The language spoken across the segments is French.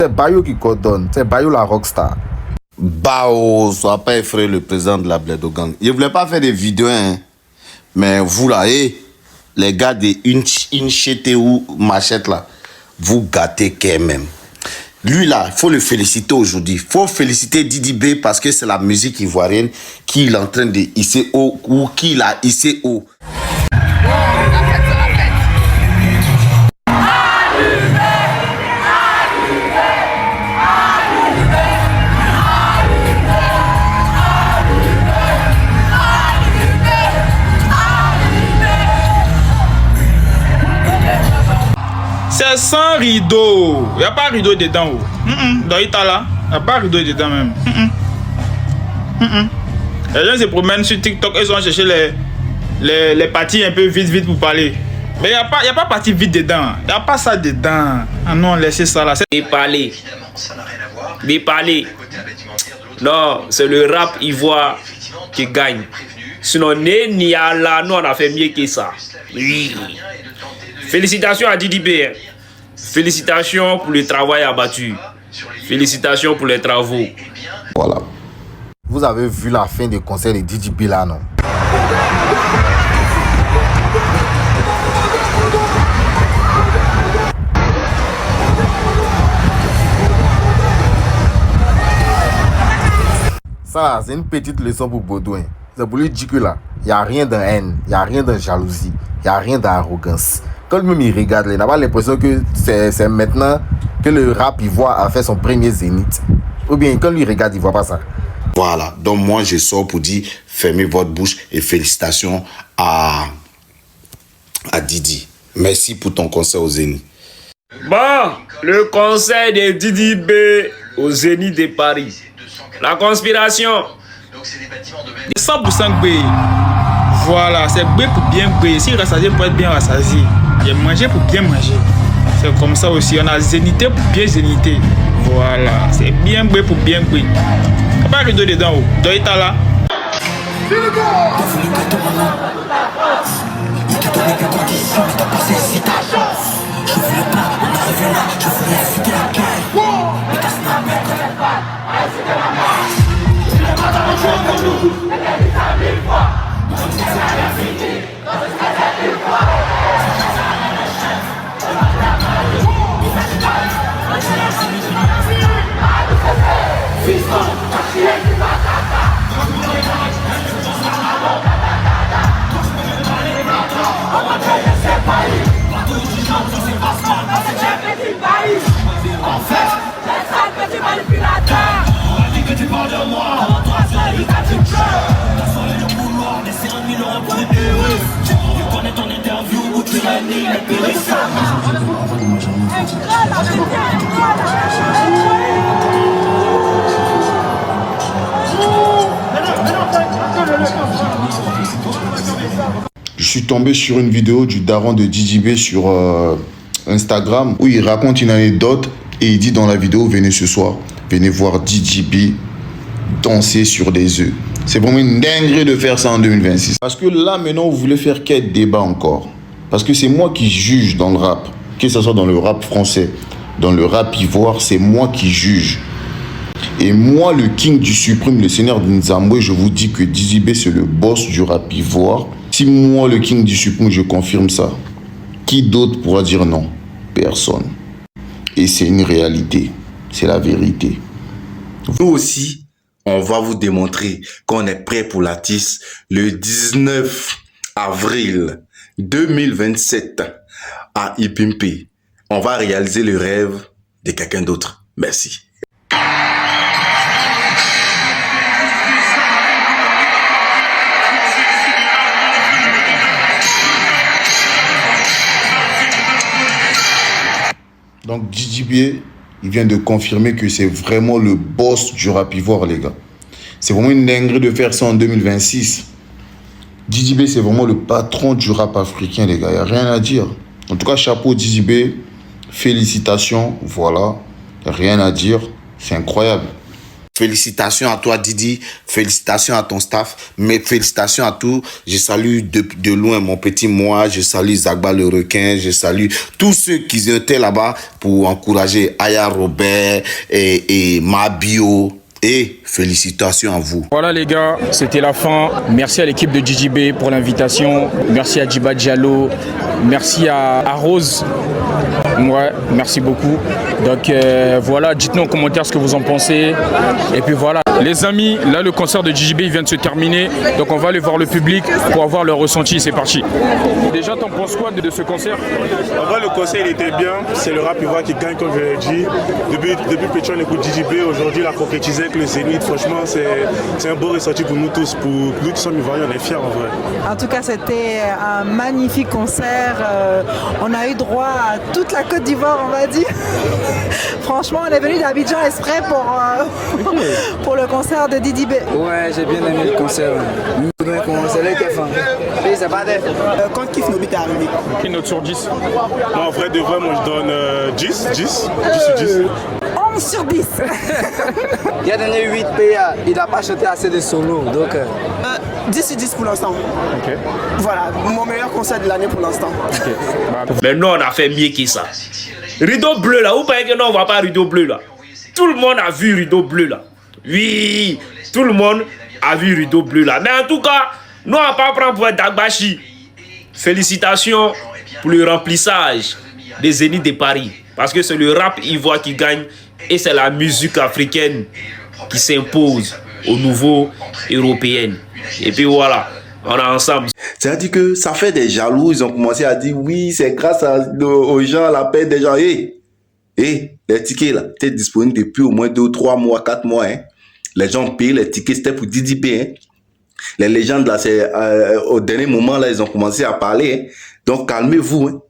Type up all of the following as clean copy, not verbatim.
C'est Bayo qui coordonne, c'est Bayo la rockstar. Bao, sois pas effrayé le président de la Bledo Gang. Il voulait pas faire des vidéos, hein. Mais vous là, les gars de Inchete ou Machette là, vous gâtez quand même. Lui là, il faut le féliciter aujourd'hui. Il faut féliciter Didi B parce que c'est la musique ivoirienne qu'il est en train de hisser haut ou qu'il a hissé haut. C'est sans rideau. Il n'y a pas rideau dedans. Dans Itala, il n'y a pas rideau dedans même. Les gens se promènent sur TikTok et ils vont chercher les parties un peu vite pour parler. Mais il n'y a pas partie vide dedans. Il n'y a pas ça dedans. Ah non, laissez ça là. Déparler. Déparler. Non, c'est le rap ivoire qui gagne. Sinon, ni à la, nous on a fait mieux que ça. Oui. Félicitations à Didi B. Félicitations pour le travail abattu. Félicitations pour les travaux. Voilà. Vous avez vu la fin des concerts de Didi B là, non? Ça, c'est une petite leçon pour Baudouin. C'est pour lui dire que là, il n'y a rien de haine, il n'y a rien de jalousie, il n'y a rien d'arrogance. Quand lui-même il regarde, il n'a pas l'impression que c'est maintenant que le rap ivoire a fait son premier zénith. Ou bien quand lui regarde, il ne voit pas ça. Voilà, donc moi je sors pour dire fermez votre bouche et félicitations à Didi. Merci pour ton concert au Zénith. Bon, le concert de Didi B au Zénith de Paris. La conspiration. 100% B. Voilà, c'est B pour bien B. Si rassasié pour être bien rassasié. Il a mangé pour bien manger. C'est comme ça aussi. On a zénité pour bien zéniter. Voilà, c'est bien B pour bien B. Il n'y a pas rideau dedans. Dans Itala. Je suis tombé sur une vidéo du daron de Didi B sur Instagram où il raconte une anecdote et il dit dans la vidéo, venez ce soir, venez voir Didi B danser sur des œufs. C'est vraiment une dinguerie de faire ça en 2026. Parce que là maintenant vous voulez faire quel débat encore? Parce que c'est moi qui juge dans le rap, que ce soit dans le rap français, dans le rap ivoire, c'est moi qui juge. Et moi, le king du suprême, le seigneur d'Nzambwe, je vous dis que Didi B c'est le boss du rap ivoire. Si moi, le king du suprême, je confirme ça, qui d'autre pourra dire non? Personne. Et c'est une réalité, c'est la vérité. Nous aussi, on va vous démontrer qu'on est prêt pour la TIS le 19 avril 2027 à Ipimpe. On va réaliser le rêve de quelqu'un d'autre. Merci. Donc Didi B, il vient de confirmer que c'est vraiment le boss du rap ivoire, les gars. C'est vraiment une dinguerie de faire ça en 2026. Didi B, c'est vraiment le patron du rap africain, les gars. Il n'y a rien à dire. En tout cas, chapeau Didi B. Félicitations. Voilà. Il n'y a rien à dire. C'est incroyable. Félicitations à toi Didi, félicitations à ton staff, mais félicitations à tous. Je salue de loin mon petit moi, je salue Zagba le requin, je salue tous ceux qui étaient là-bas pour encourager Aya Robert et Mabio. Et félicitations à vous. Voilà les gars, c'était la fin. Merci à l'équipe de DJB pour l'invitation. Merci à Djiba Diallo. Merci à Rose. Ouais, merci beaucoup. Donc voilà, dites-nous en commentaire ce que vous en pensez. Et puis voilà. Les amis, là le concert de DJB il vient de se terminer. Donc on va aller voir le public pour avoir leur ressenti. C'est parti. Déjà, t'en penses quoi de ce concert? En vrai, le concert il était bien. C'est le rap ivoire qui gagne, comme je l'ai dit. Depuis petit, on écoute DJB. Aujourd'hui, il a concrétisé avec le Zénith. Franchement, c'est un beau ressenti pour nous tous. Pour nous qui sommes ivoiriens, on est fiers en vrai. En tout cas, c'était un magnifique concert. On a eu droit à toute la Côte d'Ivoire, on va dire. Franchement, on est venu d'Abidjan exprès pour le concert de Didi B. Ouais, j'ai bien aimé le concert. C'est le kiff. Quand Kif Nobit est arrivé. Quelle note sur 10? Moi, en vrai, de vrai, moi je donne 10 sur 10. 11 sur 10. Il a donné 8 PA, il n'a pas chanté assez de solos. Donc 10 sur 10 pour l'instant. Ok. Voilà, mon meilleur concert de l'année pour l'instant. Okay. Mais non, on a fait mieux que ça. Rideau bleu là, vous pensez que non, on va pas rideau bleu là? Tout le monde a vu rideau bleu là. Oui, tout le monde a vu rideau bleu là. Mais en tout cas, nous on va pas prendre pour être Dagbashi. Félicitations pour le remplissage des Zéniths de Paris. Parce que c'est le rap ivoire qui gagne et c'est la musique africaine qui s'impose au nouveau européen. Et puis voilà, on est ensemble. C'est-à-dire que ça fait des jaloux. Ils ont commencé à dire oui, c'est grâce aux gens, la paix des gens. Les tickets là, étaient disponibles depuis au moins 2, 3 mois, 4 mois. Hein. Les gens ont payé les tickets, c'était pour DDP. Hein. Les légendes là, c'est au dernier moment là, ils ont commencé à parler. Hein. Donc calmez-vous. Hein.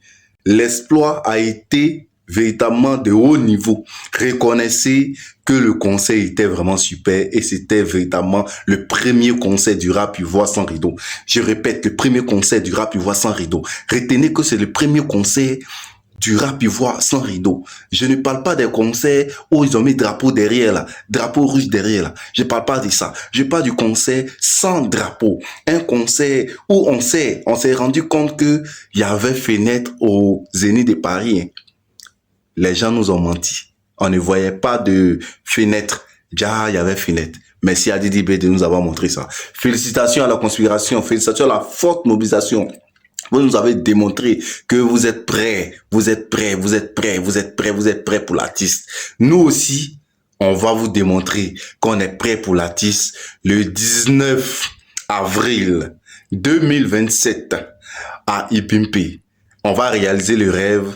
L'exploit a été véritablement de haut niveau. Reconnaissez que le concert était vraiment super et c'était véritablement le premier concert du rap ivoire sans rideau. Je répète, le premier concert du rap ivoire sans rideau. Retenez que c'est le premier concert du rap ivoire sans rideau. Je ne parle pas des concerts où ils ont mis drapeau derrière là, drapeau rouge derrière là. Je parle pas de ça. Je parle du concert sans drapeau. Un concert où on s'est rendu compte que il y avait fenêtre au Zénith de Paris. Hein. Les gens nous ont menti. On ne voyait pas de fenêtre. Déjà, il y avait fenêtre. Merci à Didi B de nous avoir montré ça. Félicitations à la conspiration. Félicitations à la forte mobilisation. Vous nous avez démontré que vous êtes prêts. Vous êtes prêts pour l'artiste. Nous aussi, on va vous démontrer qu'on est prêts pour l'artiste le 19 avril 2027 à Ipimpe. On va réaliser le rêve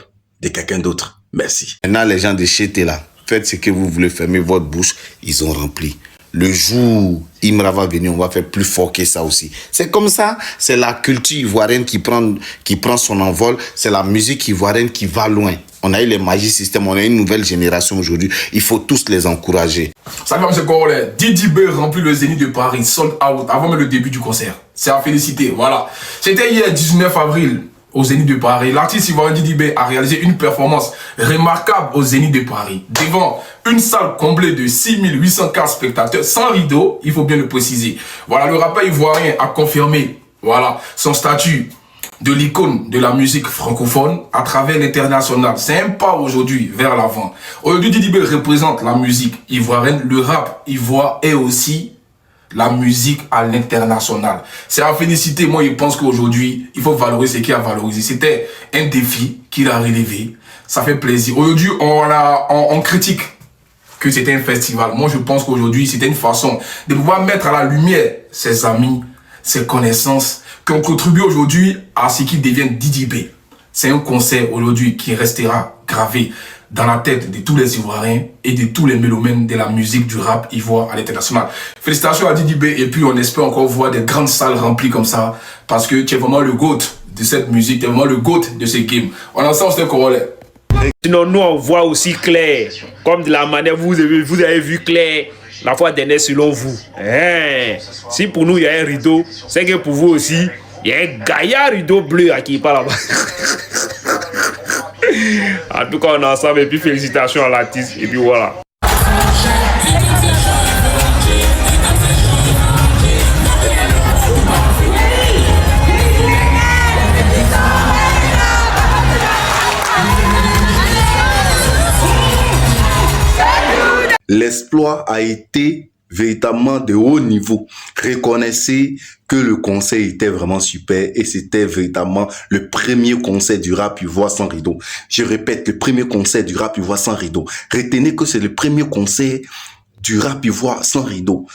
de quelqu'un d'autre. Merci. Maintenant, les gens de Chété là, faites ce que vous voulez, fermez votre bouche, ils ont rempli. Le jour où Imra va venir, on va faire plus fort que ça aussi. C'est comme ça, c'est la culture ivoirienne qui prend son envol, c'est la musique ivoirienne qui va loin. On a eu les Magic System, on a une nouvelle génération aujourd'hui, il faut tous les encourager. Salut M. Corolet, Didi B remplit le Zénith de Paris, sold out, avant même le début du concert. C'est à féliciter, voilà. C'était hier 19 avril. Au Zénith de Paris, l'artiste ivoirien Didi B a réalisé une performance remarquable au Zénith de Paris, devant une salle comblée de 6804 spectateurs, sans rideau, il faut bien le préciser. Voilà, le rappeur ivoirien a confirmé, voilà, son statut de l'icône de la musique francophone à travers l'international. C'est un pas aujourd'hui vers l'avant. Aujourd'hui, Didi B représente la musique ivoirienne, le rap ivoire et aussi la musique à l'international. C'est à féliciter. Moi, je pense qu'aujourd'hui, il faut valoriser ce qu'il a valorisé. C'était un défi qu'il a relevé. Ça fait plaisir. Aujourd'hui, on critique que c'était un festival. Moi, je pense qu'aujourd'hui, c'était une façon de pouvoir mettre à la lumière ses amis, ses connaissances, qui ont contribué aujourd'hui à ce qui devienne Didi B. C'est un concert aujourd'hui qui restera gravé dans la tête de tous les Ivoiriens et de tous les mélomènes de la musique du rap ivoire à l'international. Félicitations à Didi B et puis on espère encore voir des grandes salles remplies comme ça parce que tu es vraiment le GOAT de cette musique, tu es vraiment le GOAT de ce game. On est ensemble, c'est Corolet. Sinon, nous on voit aussi clair, comme de la manière vous avez vu clair la fois dernière selon vous. Si pour nous il y a un rideau, c'est que pour vous aussi, il y a un gaillard rideau bleu à qui parle là-bas. En tout cas, on est ensemble et puis félicitations à l'artiste et puis voilà. L'exploit a été véritablement de haut niveau. Reconnaissez que le concert était vraiment super et c'était véritablement le premier concert du rap ivoire sans rideau. Je répète, le premier concert du rap ivoire sans rideau. Retenez que c'est le premier concert du rap ivoire sans rideau.